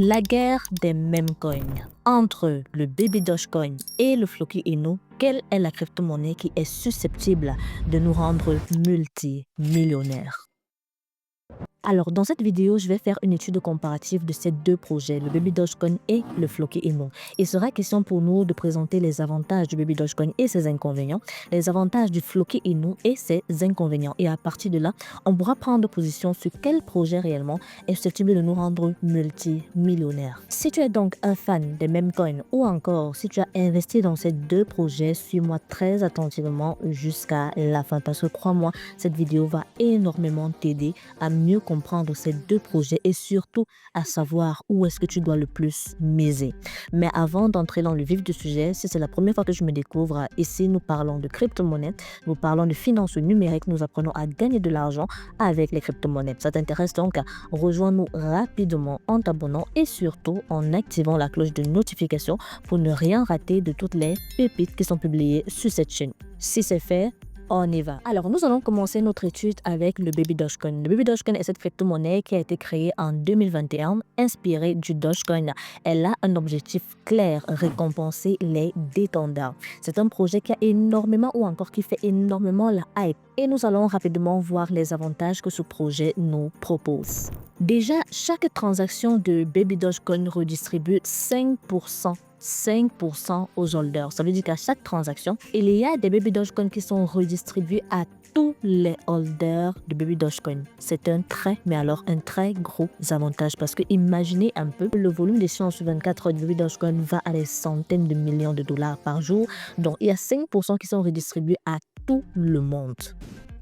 La guerre des meme coins. Entre le Baby Dogecoin et le Floki Inu, quelle est la crypto-monnaie qui est susceptible de nous rendre multimillionnaires? Alors, dans cette vidéo, je vais faire une étude comparative de ces deux projets, le Baby Dogecoin et le Floki Inu. Il sera question pour nous de présenter les avantages du Baby Dogecoin et ses inconvénients, les avantages du Floki Inu et ses inconvénients. Et à partir de là, on pourra prendre position sur quel projet réellement est susceptible de nous rendre multimillionnaires. Si tu es donc un fan des meme coins ou encore si tu as investi dans ces deux projets, suis-moi très attentivement jusqu'à la fin parce que crois-moi, cette vidéo va énormément t'aider à mieux comprendre ces deux projets et surtout à savoir où est-ce que tu dois le plus miser. Mais avant d'entrer dans le vif du sujet, si c'est la première fois que je me découvre, ici nous parlons de crypto-monnaies, nous parlons de finances numériques, nous apprenons à gagner de l'argent avec les crypto-monnaies. Ça t'intéresse donc, rejoins-nous rapidement en t'abonnant et surtout en activant la cloche de notification pour ne rien rater de toutes les pépites qui sont publiées sur cette chaîne. Si c'est fait, on y va. Alors, nous allons commencer notre étude avec le Baby Dogecoin. Le Baby Dogecoin est cette crypto-monnaie qui a été créée en 2021, inspirée du Dogecoin. Elle a un objectif clair, récompenser les détenteurs. C'est un projet qui a énormément ou encore qui fait énormément la hype. Et nous allons rapidement voir les avantages que ce projet nous propose. Déjà, chaque transaction de Baby Dogecoin redistribue 5% aux holders. Ça veut dire qu'à chaque transaction, il y a des Baby Dogecoin qui sont redistribués à tous les holders de Baby Dogecoin. C'est un très gros avantage parce que imaginez un peu, le volume d'échange sur 24 heures de Baby Dogecoin va à des centaines de millions de dollars par jour. Donc, il y a 5% qui sont redistribués à tout le monde.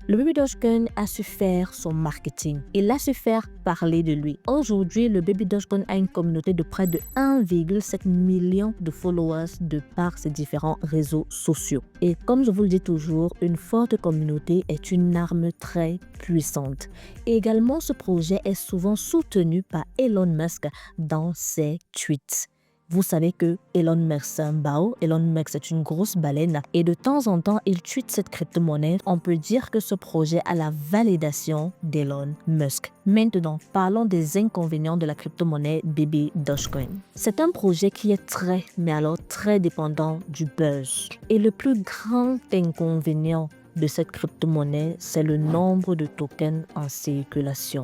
Le Baby Dogecoin a su faire son marketing. Il a su faire parler de lui. Aujourd'hui, le Baby Dogecoin a une communauté de près de 1,7 million de followers de par ses différents réseaux sociaux. Et comme je vous le dis toujours, une forte communauté est une arme très puissante. Également, ce projet est souvent soutenu par Elon Musk dans ses tweets. Vous savez que Elon Musk c'est un bao, Elon Musk c'est une grosse baleine et de temps en temps il tweet cette crypto-monnaie. On peut dire que ce projet a la validation d'Elon Musk. Maintenant, parlons des inconvénients de la crypto-monnaie Baby Dogecoin. C'est un projet qui est très dépendant du buzz. Et le plus grand inconvénient de cette crypto-monnaie, c'est le nombre de tokens en circulation.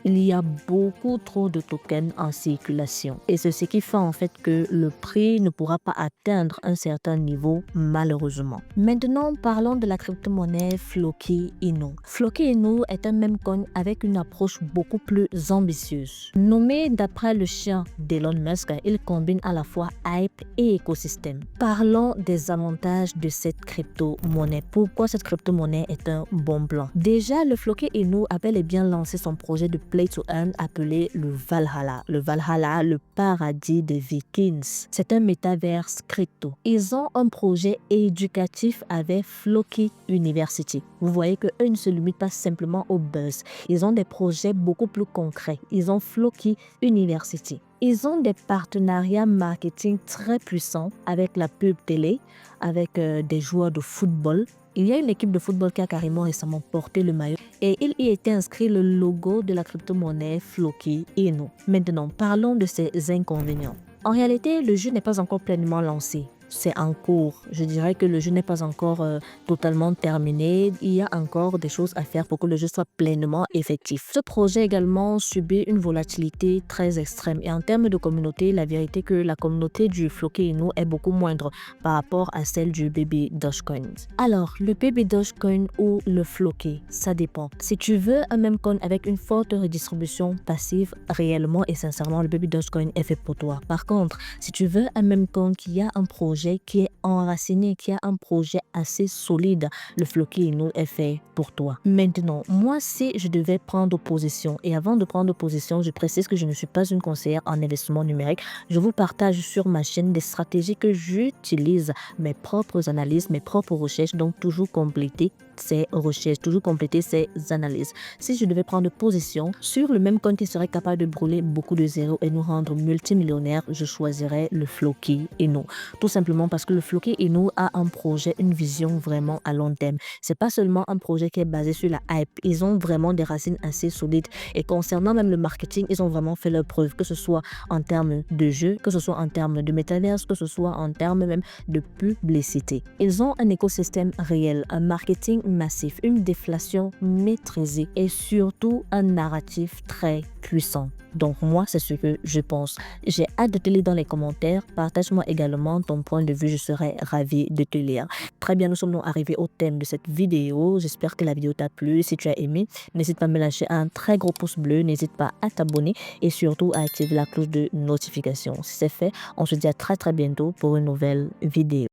Il y a beaucoup trop de tokens en circulation et c'est ce qui fait en fait que le prix ne pourra pas atteindre un certain niveau malheureusement. Maintenant, parlons de la crypto-monnaie Floki Inu. Floki Inu est un meme coin avec une approche beaucoup plus ambitieuse. Nommé d'après le chien d'Elon Musk, il combine à la fois hype et écosystème. Parlons des avantages de cette crypto-monnaie. Pourquoi cette crypto-monnaie est un bon plan? Déjà, le Floki Inu a bel et bien lancé son projet de Play to Earn appelé le Valhalla. Le Valhalla, le paradis des Vikings. C'est un métaverse crypto. Ils ont un projet éducatif avec Floki University. Vous voyez qu'eux ne se limitent pas simplement au buzz. Ils ont des projets beaucoup plus concrets. Ils ont Floki University. Ils ont des partenariats marketing très puissants avec la pub télé, avec des joueurs de football. Il y a une équipe de football qui a carrément récemment porté le maillot et il y était inscrit le logo de la crypto-monnaie Floki Inu. Maintenant, parlons de ses inconvénients. En réalité, le jeu n'est pas encore pleinement lancé. C'est en cours. Je dirais que le jeu n'est pas encore totalement terminé. Il y a encore des choses à faire pour que le jeu soit pleinement effectif. Ce projet également subit une volatilité très extrême. Et en termes de communauté, la vérité est que la communauté du Floki Inu est beaucoup moindre par rapport à celle du Baby Dogecoin. Alors, le Baby Dogecoin ou le Floki, ça dépend. Si tu veux un meme coin avec une forte redistribution passive, réellement et sincèrement, le Baby Dogecoin est fait pour toi. Par contre, si tu veux un meme coin qui a un projet qui est enraciné, qui a un projet assez solide, le Floki Inu est fait pour toi. Maintenant, moi, si je devais prendre position, et avant de prendre position, je précise que je ne suis pas une conseillère en investissement numérique. Je vous partage sur ma chaîne des stratégies que j'utilise, mes propres analyses, mes propres recherches, donc toujours complétées ses recherches, toujours compléter ses analyses. Si je devais prendre position sur le même coin qui serait capable de brûler beaucoup de zéros et nous rendre multimillionnaires, je choisirais le Floki Inu. Tout simplement parce que le Floki Inu a un projet, une vision vraiment à long terme. C'est pas seulement un projet qui est basé sur la hype. Ils ont vraiment des racines assez solides. Et concernant même le marketing, ils ont vraiment fait leur preuve, que ce soit en termes de jeu, que ce soit en termes de metaverse, que ce soit en termes même de publicité. Ils ont un écosystème réel, un marketing massif, une déflation maîtrisée et surtout un narratif très puissant. Donc moi, c'est ce que je pense. J'ai hâte de te lire dans les commentaires. Partage-moi également ton point de vue. Je serais ravie de te lire. Très bien, nous sommes donc arrivés au thème de cette vidéo. J'espère que la vidéo t'a plu. Si tu as aimé, n'hésite pas à me lâcher un très gros pouce bleu. N'hésite pas à t'abonner et surtout à activer la cloche de notification. Si c'est fait, on se dit à très bientôt pour une nouvelle vidéo.